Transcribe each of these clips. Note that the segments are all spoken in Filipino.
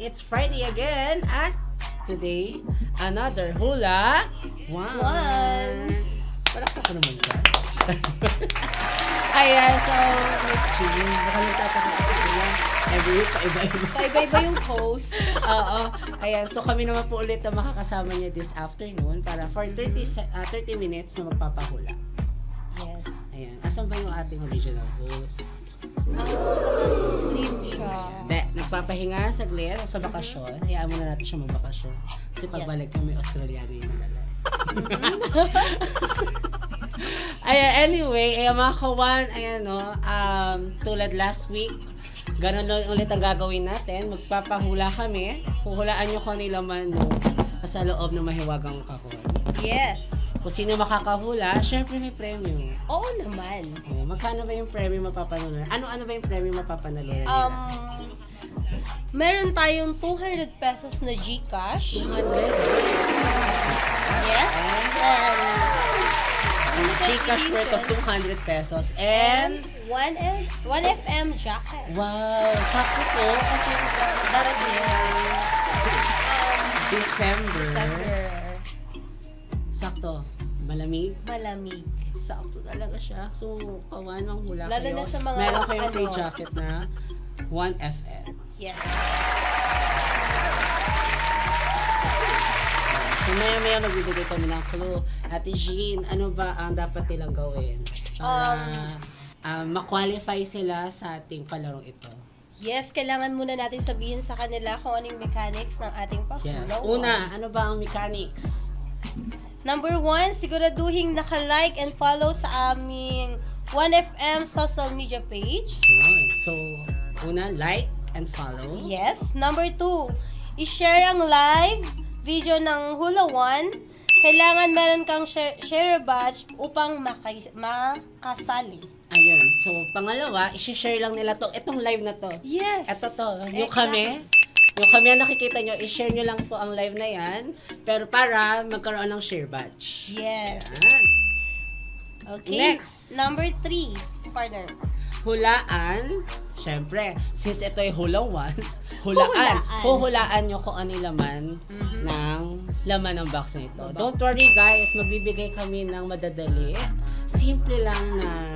It's Friday again at today, another hula one. Palakpak ko naman ka. Ayan, so, Miss Jean, baka nagtataka ko sila. Every week, paiba-iba. Paiba-iba yung host. Oo. Ayan, so kami naman po ulit na makakasama niyo this afternoon para for 30 minutes na magpapahula. Yes. Ayan, asan ba yung ating original host? Leave siya. Nagpapahinga saglit sa bakasyon. Hayaan muna natin siya magbakasyon. Kasi pagbalik niya may Australiano yung dala. Ayan, anyway, mga kawan, ayan no, tulad last week, ganun lang ulit ang gagawin natin. Magpapahula kami. Huhulaan nyo kung nila man no, sa loob ng mahiwagang kahon. Yes. Kung sino makakahula, syempre may premyo. Oo naman. Magkano ba yung premyo mapapanalunan? Ano ba yung premyo mapapanalunan? Meron tayong 200 pesos na GCash. 200? Yes. And GCash worth of 200 pesos. And 1FM jacket. wow, sakto po. Kasi darating December. Sakto. Malamig. Sakto talaga siya. So, kawan, manghula kayo. Lalo na sa mga meron kayong free jacket na 1FM. Yes. So, maya magbibigay kami ng clue. Ate Jean, ano ba ang dapat nilang gawin? Para ma-qualify sila sa ating palarong ito. Yes, kailangan muna natin sabihin sa kanila kung ano yung mechanics ng ating pahula. Yes. Una, ano ba ang mechanics? Number 1, siguraduhin naka-like and follow sa aming 1FM social media page. Yun. So, una, like and follow. Yes. Number 2, i-share ang live video ng Hula One. Kailangan meron kang share badge upang makasali. Ayun. So, pangalawa, i-share lang nila itong live na to. Yes. Ito to. Yung exactly. kami ang nakikita nyo, i-share nyo lang po ang live na yan. Pero para magkaroon ng share badge. Yes. Yan. Okay. Next. Number 3, partner. Hulaan. Siyempre, since ito ay hula one, huhulaan nyo kung ano yung laman ng laman ng box na ito. Don't worry guys, magbibigay kami ng madadali. Simple lang na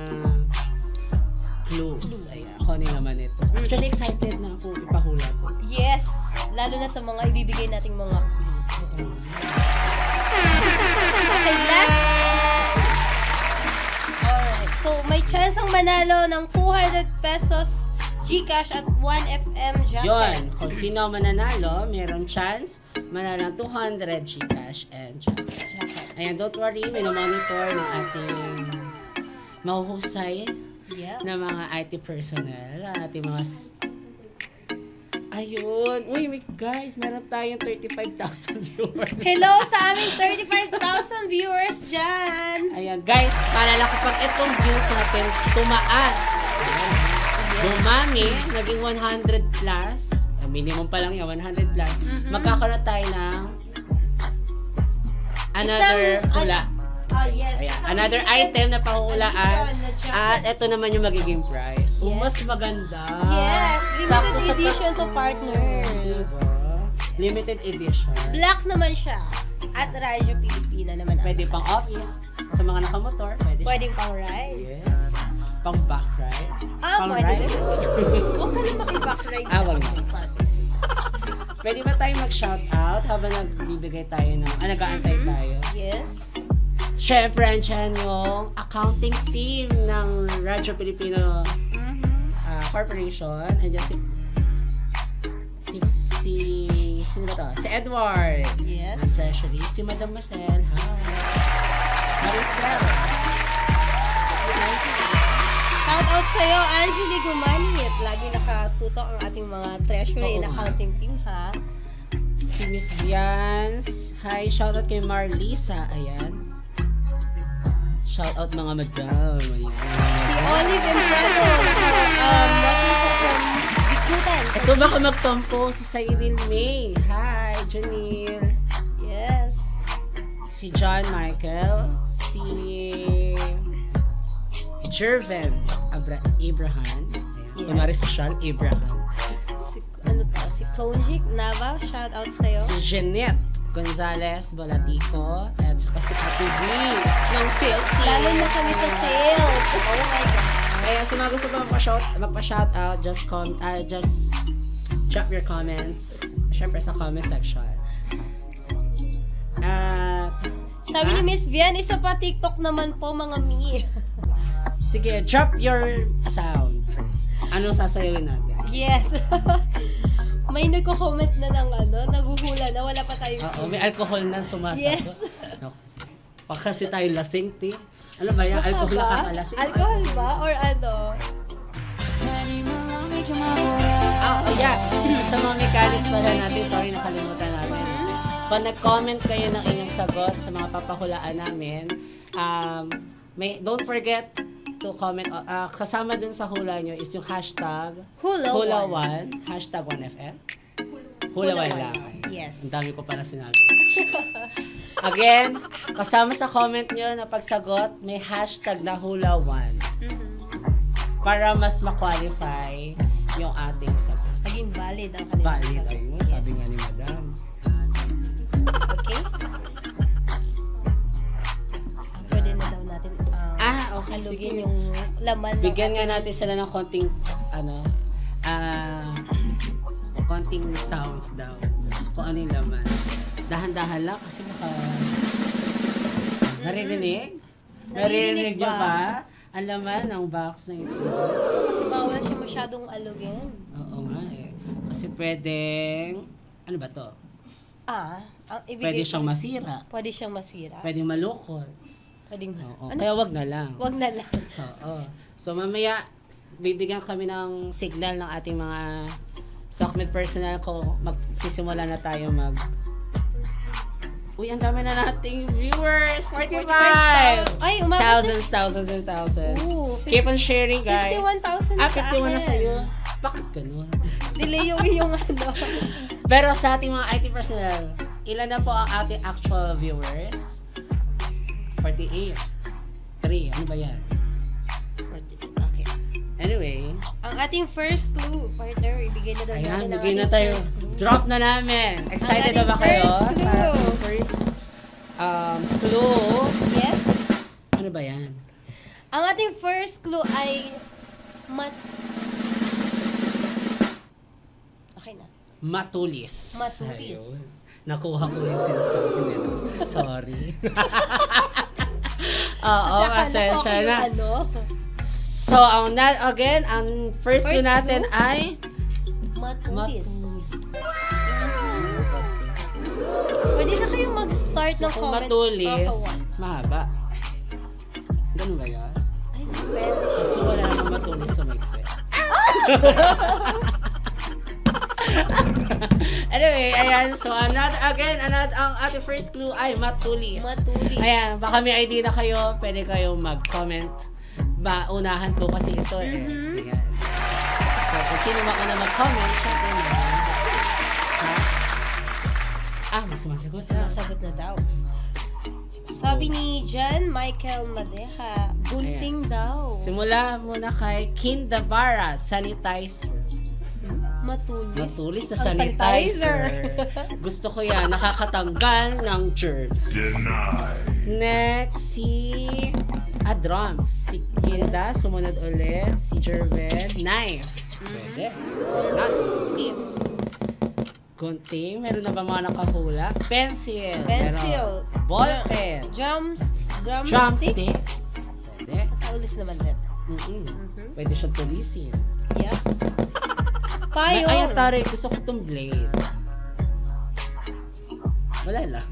clues. Ayan, kung ano yung laman ito. Actually, excited na ako ipahula po. Yes. Lalo na sa mga ibibigay nating mga okay, last. Alright. So, may chance ang manalo ng 200 pesos GCash at 1FM jacket. Yun. Kung sino mananalo, meron chance manalo ng 200 GCash and jacket. Ayan, don't worry. Minomonitor ng ating mahuhusay na mga IT personnel. Ating mga ayun. Uy, guys, meron tayong 35,000 viewers. Hello sa aming 35,000 viewers dyan. Ayan, guys, paalala ko pag itong views natin tumaas. Dumami, naging 100 plus. Minimum pa lang yan, 100 plus. Magkakaroon tayo ng another hula. Yes. Ayan, another item na pahulaan. At ito naman yung magiging prize. Yes. Mas maganda. Yes, Sakto limited sa edition to Pasko. partner. Diba? Limited edition. Black naman siya. At Radyo Pilipina naman. Pwede pang office. Sa mga nakamotor, pwede siya. Pwede pang ride. Yes. Pang back ride. Pang Pwede ride. din. Huwag ka na makiback ride. Wag na. Pwede ba tayo mag-shoutout habang nagbibigay tayo ng, nag-aantay tayo? Yes. Siyempre, andyan yung accounting team ng Radyo Pilipino Corporation. Andyan sino ba to? Si Edward. Yes. Ng Treasury. Si Madam Marcel. Hi. Maricel. Shout out sa'yo, Angeli Gumanit. Lagi nakatutok ang ating mga treasury and accounting team, ha? Si Miss Vians. Hi, shout out kay Marlisa. Ayan. Shout out mga madam. Ayan. Si Olive Emprado. Watching siya from Bikutan. Ito baka magtampo si Cyril May. Hi, Janelle. Yes. Si John Michael. Si Jerven Abraham. Ayan. Yes. Kunwari si Sean Abraham. Si Clonjik Nava, shout out sa'yo. Si Jeanette Gonzalez Bolatico at saka si Ate V ng sales team. Lalo na kami sa sales. Oh my God. Kaya sa mga gusto pa magpa-shout out, just drop your comments. Syempre sa comment section. Sabi ni Miss Vian, isa pa TikTok naman po mga mi. Sige, drop your sound. Anong sasayawin natin? Yes. May nagko-comment na ng naguhula na wala pa tayo. Oo, may alcohol na sumasagot. Yes. Pa kasi tayo lasing, ti. Ano ba yan? Baka Alcohol ba? na kakalasing? Alcohol ba? Or ano? Yeah. Sa mga mechanics pala natin, sorry nakalimutan namin. Pag nag-comment kayo ng inyong sagot sa mga papahulaan namin, don't forget to comment. Kasama dun sa hula nyo is yung hashtag Hula1, hashtag 1FM. Hula1 lang. Yes. Ang dami ko pa na sinabi. Again, kasama sa comment nyo na pagsagot, may hashtag na Hula1. Para mas ma-qualify yung ating sagot. Maging valid ang kanilang Valid. sagot. Ayun, sabi nga ni Madam. Okay? Pwede na daw natin Okay, sige. alugin yung laman ng Bigyan nga natin sila ng konting, konting sounds daw. Kung ano yung laman. Dahan-dahan lang kasi baka... Naririnig? Naririnig nyo ba? Ang laman ng box na ito. Kasi bawal siya masyadong alugin. Oo nga eh. Kasi pwedeng... Ano ba to? Pwede siyang masira. Pwede siyang masira. Pwedeng malukot. Pwedeng Oo. Kaya wag na lang. Wag na lang. Oo. So mamaya, bibigyan kami ng signal ng ating mga Sokmed personnel ko. Magsisimula na tayo Uy, ang dami na nating viewers! 45! Ay, umabot na. Thousands and thousands. Ooh, Keep on sharing, guys. 51,000 na sa 51 na akin. sa'yo. Bakit ganun? Delay yung Pero sa ating mga IT personnel, ilan na po ang ating actual viewers? 48. 3. Ano ba yan? 48. Okay. Anyway. Ang ating first clue, partner, ibigay na daw Ayan, natin ang bigay na ating tayo. first clue. Drop na namin. Excited na Ang ba kayo? ating first clue. Sa ating first clue. Yes. Ano ba yan? Ang ating first clue ay Okay na. Matulis. Matulis. Ayun. Nakuha ko yung sinasabi nito. Sorry. Oo, pasensya na. So, ang first clue natin clue? ay Matulis. Pwede na kayong mag-start ng kung comment. matulis, mahaba. Ganun ba yan? Ay, pwede. Kasi wala namang matulis sa mixer. Anyway, ayan. So, ang ating first clue ay matulis. Matulis. Ayan, baka may idea na kayo, pwede kayong mag-comment. Unahan po kasi ito Ayan. So, kung sino mauna mag-comment, syempre na. May sumasagot. Sumasagot na daw. Sabi ni John Michael Madeja, gunting daw. Simula muna kay Kindabara, sanitizer. Matulis. Matulis na Ang sanitizer. Gusto ko yan. Nakakatanggal ng germs. Next, si Drums. Si Hilda, sumunod ulit. Si Jerven, knife. Pwede. Not this. Gunting. Meron na ba mga nakahula? Pencil. Pencil. Meron. Ballpen. Drumstick. Pwede. Matulis naman din. Pwede siyang tulisin. Yeah. Ay, Payong. tari. Gusto ko itong blade. Wala lang.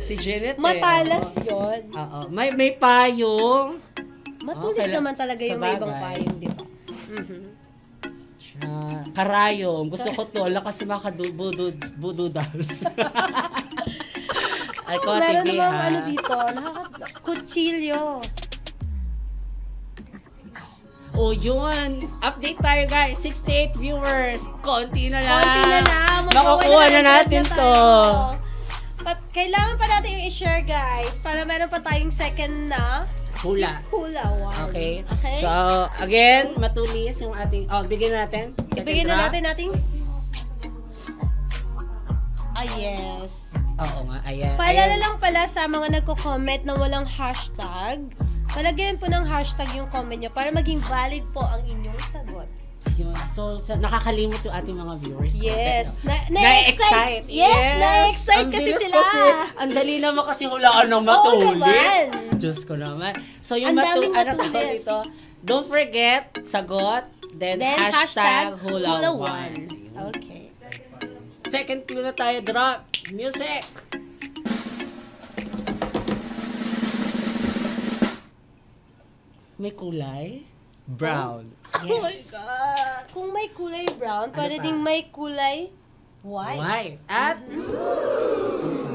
Si Janet Matalas yun. Oo. May payong. Matulis Okay, naman talaga yung may ibang sabagay. payong, di ba? Karayom. Gusto ko to. Lakas mga voodoo dolls. Ay, Meron namang dito. Kutsilyo. Oh, yun. Update tayo, guys. 68 viewers. Konti na lang. Makukuha na natin to. Kailangan pa natin i-share, guys. Para meron pa tayong second na Hula. Wow. Okay. So, again, matulis yung ating... bigyan natin. Ibigay na drop. natin ating... yes. Oo nga, ayan. Paalala lang pala sa mga nagko-comment na walang hashtag. Palagyan po ng hashtag yung comment nyo para maging valid po ang inyong sagot. Yun. So, nakakalimot yung ating mga viewers. Yes. Na-excite. Yes, na-excite Ang kasi bilis sila. Ang dali naman kasi hulaan ng Oo matulis. naman. Diyos ko naman. So, yung Ang daming tawag matulis. dito, don't forget, sagot, then hashtag hula one. Okay. Second clue na tayo, drop. Music. May kulay? Brown. Yes. Oh my God. Kung may kulay brown, pwede pa? ding may kulay white. White. At,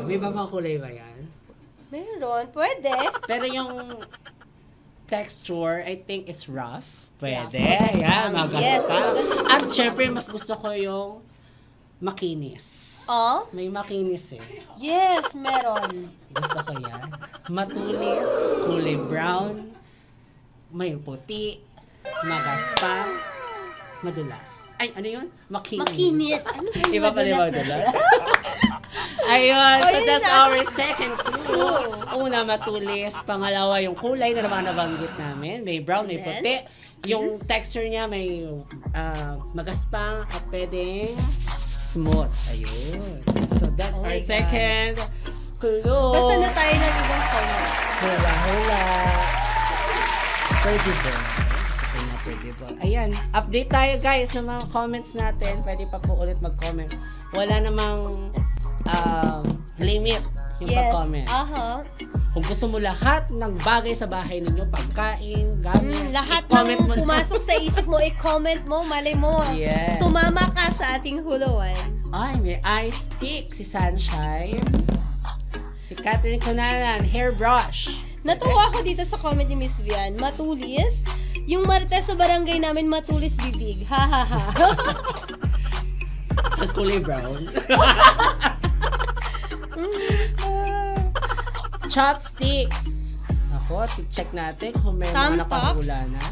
may ba pang kulay ba yan? Meron, pwede. Pero yung texture, I think it's rough. Pwede. Rough. Yan, Yes, magaspang. magaspang. At syempre, mas gusto ko yung makinis. Oh? May makinis eh. Yes, meron. Gusto ko yan. Matulis, kulay brown, may puti, magaspang, madulas. Ay, ano yun? Makinis. Makinis. Ano ba yung Iba pala yung madulas na madulas. Ayun, so yun that's na. our second clue. Una, matulis. Pangalawa, yung kulay na naman nabanggit namin. May brown, may And puti. Yung texture niya may magaspang at pwedeng smooth. Ayun. So that's Oh our my God. second clue. Basta na tayo ng ibang comment. Hula, hula. Pwede ba? Okay na, pwede ba? Ayan, update tayo guys ng mga comments natin. Pwede pa po ulit mag-comment. Wala namang limit yung pag-comment. Aha. Kung gusto mo lahat ng bagay sa bahay ninyo, pagkain, gamit, Lahat i-comment mo ng na. pumasok sa isip mo, i-comment mo, malay mo. Yes. Tumama ka sa ating hulawan. Ay, may ice pick si Sunshine. Si Catherine Cunanan, hairbrush. Natuwa ako dito sa comment ni Miss Vian. Matulis. Yung marites sa barangay namin, matulis bibig. Ha ha ha. Tapos kulay brown. Chopsticks. Ako, check natin kung may mga Thumb nakahula tops. na.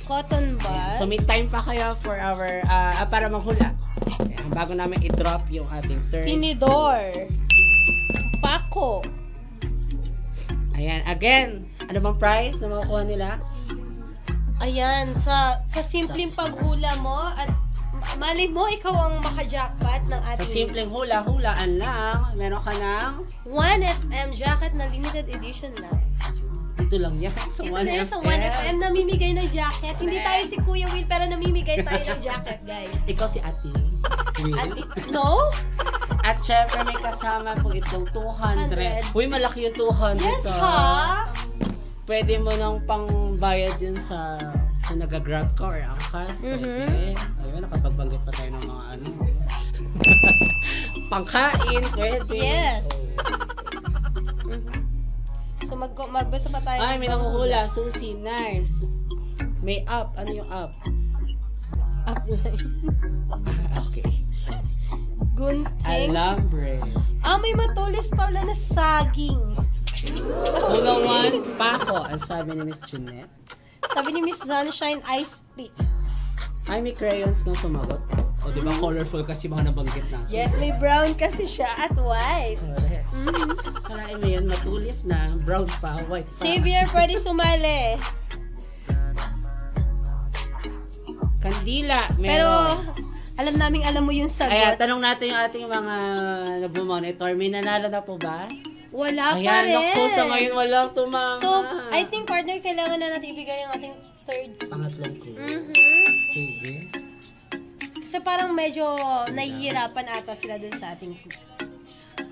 Cotton bud. So may time pa kayo for our, para manghula. Ayan, bago namin i-drop yung ating third. Tinidor. Pako. Ayan, again, ano bang price na makukuha nila? Ayan, sa simpleng paghula mo at malay mo, ikaw ang maka-jackpot ng Sa ating simpleng hula-hulaan lang, meron ka ng, 1FM jacket na limited edition lang. ito lang yan, sa Ito 1FM. na yun sa 1FM namimigay ng jacket. Hindi tayo si Kuya Will pero namimigay tayo ng jacket, guys. Ikaw si Ate. At, no? At syempre may kasama po itong 200. Uy, malaki yung 200. Yes, ah. ha? Pwede mo nang pangbayad din sa kung nag-grab ka or angkas. Pwede. Ayun, nakapagbanggit pa tayo ng mga ano. Pangkain, pwede. Yes. So magbasa pa tayo. Ay, may nanguhula. Susi, knives. May up. Ano yung up? Upline. Okay. Gunting. Alambre. May matulis pala na saging. Hula one, pako. Ang sabi ni Miss Jeanette. Sabi ni Miss Sunshine, ice pick. Ay, may crayons kang sumagot. O, di ba colorful kasi mga nabanggit na. Yes, may brown kasi siya at white. Correct. Kalain mo yun, matulis na, brown pa, white pa. Xavier, pwede sumali. Kandila, Pero, meron. alam mo yung sagot. Ayan, tanong natin yung ating mga nagmo-monitor. May nanalo na po ba? Wala pa Ayan, rin. naku, sa ngayon walang tumama. So, I think partner, kailangan na natin ibigay ang ating third. Pangatlong ko. Sige. Kasi parang medyo nahihirapan ata sila dun sa ating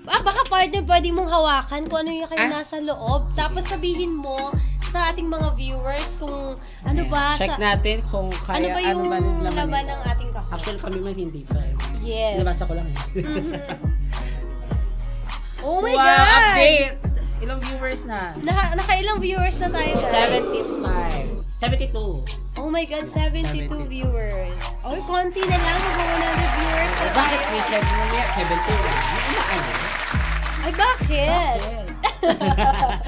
baka partner, pwede mong hawakan kung ano yung nasa loob. Tapos sabihin mo sa ating mga viewers kung ano Ayan, ba check natin kung ano kaya, ba yung laman nito. ng ating kahon. Actually, kami man hindi pa. Yes. Nabasa ko lang eh. Oh my Wow, God! update! Ilang viewers na? Nakailang viewers na tayo, guys? 75. 72. Oh my God, 72 viewers. Oh, konti na lang. Mag-100 viewers na Bakit tayo. may 7 na 71? May umaan eh. Ay, bakit?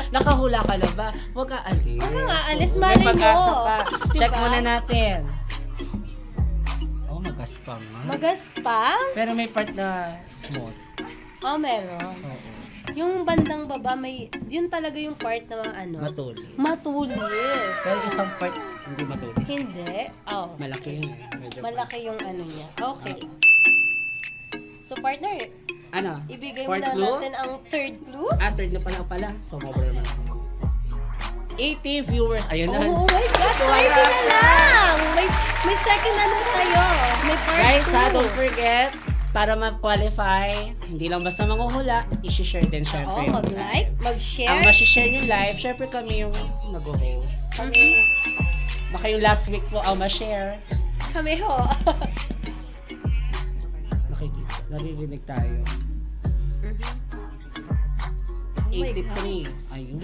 Nakahula ka na ba? Huwag ka alis. Huwag kang aalis, May malay mo. pag-asa pa. Check Diba? muna natin. Oh, maganda magaspang. Magaspang? Pero may part na smooth. Oh, meron. Oo. Yung bandang baba, yun talaga yung part na Matulis. Matulis. Pero isang part, hindi matulis. Hindi. Oh. Malaki yun. Medyo Malaki yung niya. Okay. So, partner, ibigay mo Fourth na clue? natin ang third clue. Third na pala. So, mabura naman ako. 80 viewers. Ayun na. Oh my God, 30 na lang! May second tayo. May part 2. Guys, don't forget, para ma-qualify, hindi lang basta manguhula, i-share din syempre. Oo, mag-like, mag-share. Ang ma-share yung live, syempre kami yung nag-host. Baka yung last week po ang ma-share. Kami ho. Nakikita, naririnig tayo. 83. Ayun.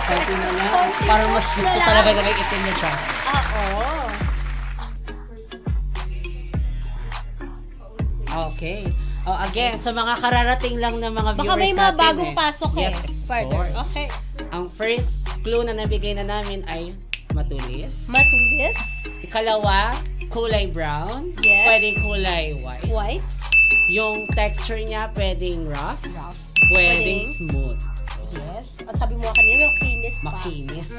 Sabi na lang. Parang mas gusto talaga na may itim na siya. Oo. Okay. Again, sa mga kararating lang na mga viewers Baka may mga natin bagong pasok Yes, partner. Okay. Ang first clue na nabigay na namin ay matulis. Matulis. Ikalawa, kulay brown. Yes. Pwedeng kulay white. White. Yung texture niya pwedeng rough. Rough. Pwedeng smooth. Yes. Sabi mo kanina, makinis pa. Makinis.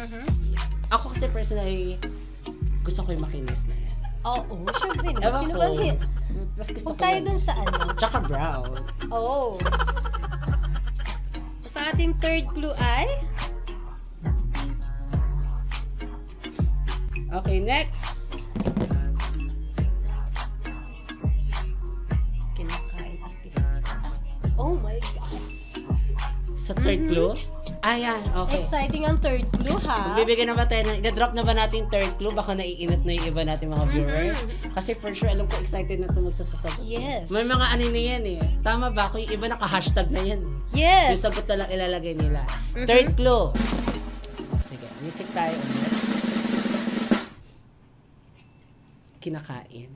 Ako kasi personally, gusto ko yung makinis na yan. Oo, syempre. Ewan Sino ko. bang hit? Mas gusto Huwag ko tayo yan. dun sa Tsaka brown. Oh. Sa ating third clue ay? Okay, next. Kinakain. Oh my God. Sa third clue. Yan. Okay. Exciting ang third clue, ha? Magbibigay na ba tayo i-drop na ba natin yung third clue? Baka naiinit na yung iba natin mga viewers. Kasi for sure, alam ko excited na ito magsasasagot. Yes. May mga ano na yan eh. Tama ba? Kung yung iba naka-hashtag na yan. Yes. Yung sagot na lang ilalagay nila. Third clue. Sige, music tayo ulit. Kinakain.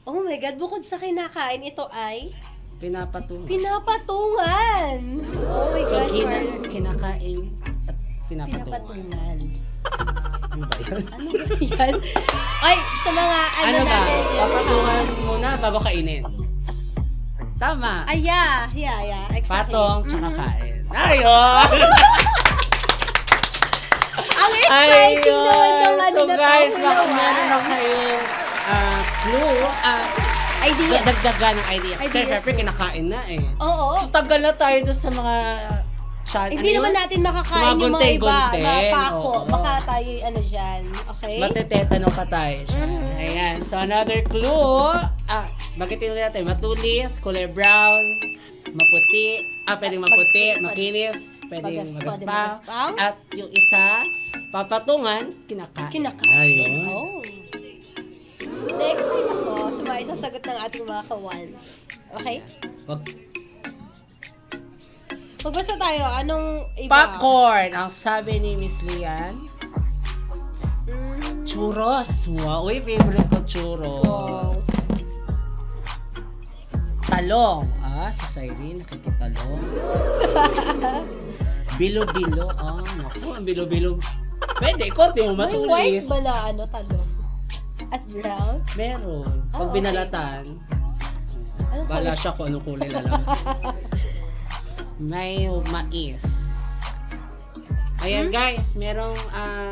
Oh my God, bukod sa kinakain, ito ay Pinapatungan. pinapatungan. Oh my So, God, kinakain at pinapatungan. pinapatungan. Ano ba yun? Ano ba yan? Ay, sa mga Ano ba? natin. Papatungan muna bago kainin. Tama. Ay, yeah. Exactly. Patong, tsaka kain. Ayun! Ang exciting naman ng So guys, baka naman. meron na kayong clue. Idea. Dagdagan ng idea. Kasi Ideas syempre din. kinakain na eh. Oo. So tagal na tayo doon sa mga Hindi naman natin makakain yung mga iba. Mga pako. Baka tayo dyan. Okay? Matetetano pa tayo dyan. Ayan. So another clue. Bagitin ulit natin. Matulis, kulay brown, maputi. Pwedeng maputi, makinis, pwedeng magaspang. At yung isa, papatungan, kinakain. Ayun. Oh. Next time ako sa mga isasagot ng ating mga kawan. Okay? Magbasa tayo. Anong iba? Popcorn. Ang sabi ni Miss Lian. Churros. Wow. Uy, favorite ko churros. Wow. Talong. Si Cyrene, nakikitalong. Bilo-bilo. Naku, ang bilo-bilo. Pwede, konti mo May matulis. white ba na talong? At brown? Meron. Pag okay. binalatan, bala siya kung anong kulay na lang. May mais. Ayan guys, merong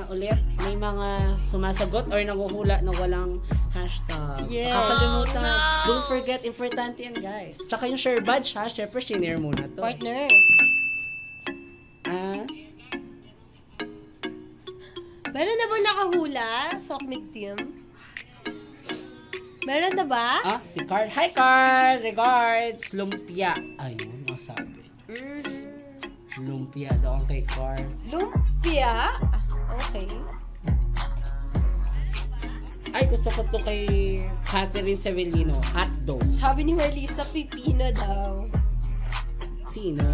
ulit, may mga sumasagot or nanguhula na walang hashtag. Yes. Kakalimutan. Don't forget, importante yan guys. Tsaka yung share badge ha, syempre shinare muna to. Partner. Meron na ba nakahula? Sokmit team? Meron na ba? Si Carl. Hi Carl! Regards! Lumpia. Ayun, masabi. Lumpia daw ang kay Carl. Lumpia? Okay. Ay, gusto ko to kay Catherine Sevellino. Hotdog. Sabi ni Marlisa, pipino daw. Sino?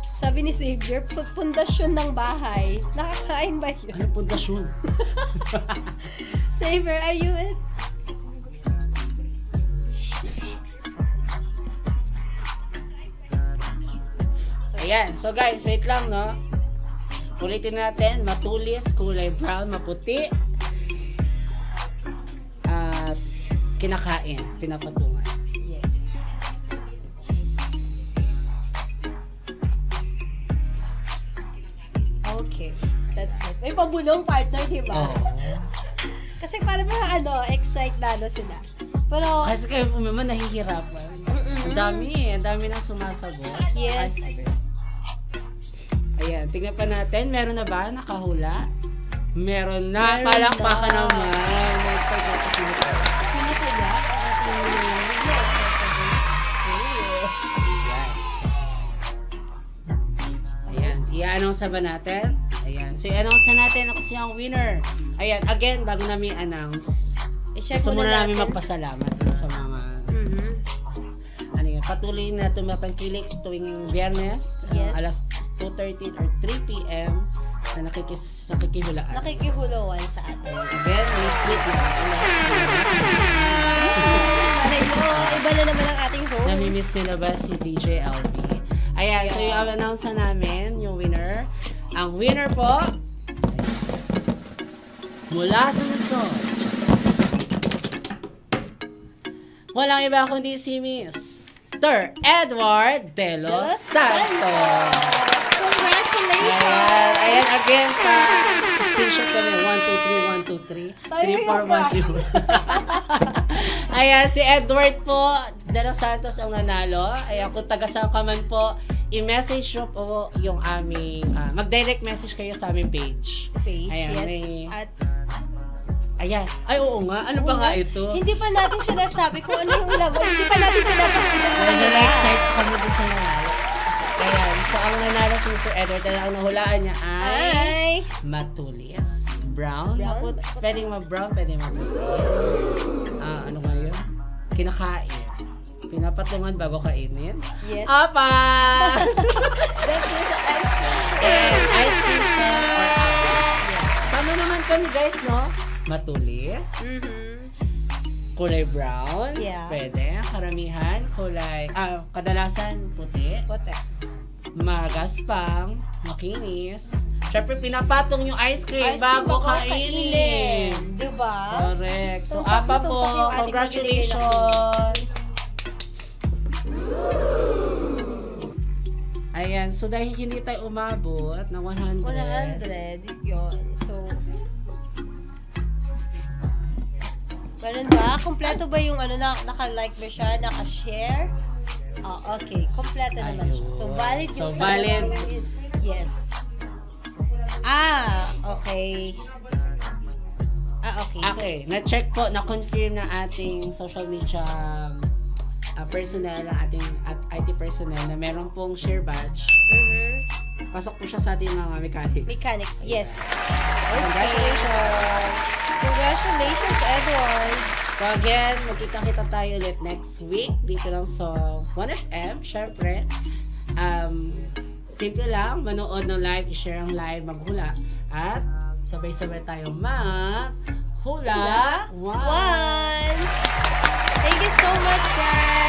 Sabi ni Xavier, pundasyon ng bahay. Nakakain ba yun? Ano pundasyon? Xavier, are you it? Ayan. So guys, wait lang, no? Ulitin natin, matulis, kulay brown, maputi, at kinakain, pinapatungan. Yes. Okay. That's it. May pabulong partner, di ba? Oo. Kasi parang mga excite lalo sila. Pero, Kasi kayo po naman nahihirapan. Ang dami nang sumasagot. yes. Ayan, tingnan pa natin. Meron na ba nakahula? Meron na. Meron Palakpakan na. naman. Excited ako sino pa. Sino kaya? Ayan. I-announce na ba natin? Ayan. So, i-announce na natin ako siyang winner. Ayan. Again, bago namin i-announce, I-check gusto muna muna namin natin. magpasalamat sa mga patuloy na tumatangkilik tuwing Biyernes, Yes. alas 2:30 or 3 p.m. na nakikihulaan. Nakikihuluan sa atin. Again, next week na. Alay mo, iba na naman ang ating host. Namimiss nyo na ba si DJ LB? Ayan, so yung announce na namin, yung winner. Ang winner po, mula sa Luzon, walang iba kundi si Mr. Edward De Los Santos. Congratulations! Ayan, again, screenshot kami. 1, 2, 3, 1, 2, 3. Tayo 3, yung 4, 1, 2. Ayan, si Edward po, De Los Santos ang nanalo. Ayan, kung taga-saan ka man po, i-message nyo po yung aming, mag-direct message kayo sa aming page. Ayan, yes. may- At Ayan. Ay, oo nga. Ano ba nga ito? hindi pa natin sinasabi kung ano yung laman. Hindi pa natin pinapakita sa Medyo kanila. na-excite kami din sa nanalo. Ayan. So, ang nanalo si Mr. Edward, ang nahulaan niya ay Ay! matulis. Brown. Brown? Pwedeng ma-brown, pwedeng ma-puti. Ano nga yun? Kinakain. Pinapatungan bago kainin. Yes. Apa! That's just ice cream. And ice cream cone or apple. Tama naman kami guys, no? Matulis. Kulay brown. Yeah. Pwede. Karamihan. Kulay, kadalasan puti. Puti. Magaspang. Makinis. Siyempre, pinapatong yung ice cream Ice cream bago kainin. Diba? Correct. So, Tumpak na apa tumpak po. yung ating Congratulations. Ayan. So, dahil hindi tayo umabot ng 100. 100. Yun. So, meron ba? Kompleto ba yung naka-like ba siya? Naka-share? Oh, okay. Kompleto naman siya. So, valid yung So, valid. Yes. Okay. Okay. So, Okay, na-check po, na-confirm ng ating social media personnel, ang ating IT personnel na meron pong share badge. Pasok po siya sa ating mga mechanics. Mechanics, yes. Congratulations! Congratulations, Edward. So again, magkita-kita tayo ulit next week dito lang sa 1FM, syempre. Simple lang, manood ng live, i-share ang live, maghula, at sabay-sabay tayo maghula. One. Thank you so much, guys.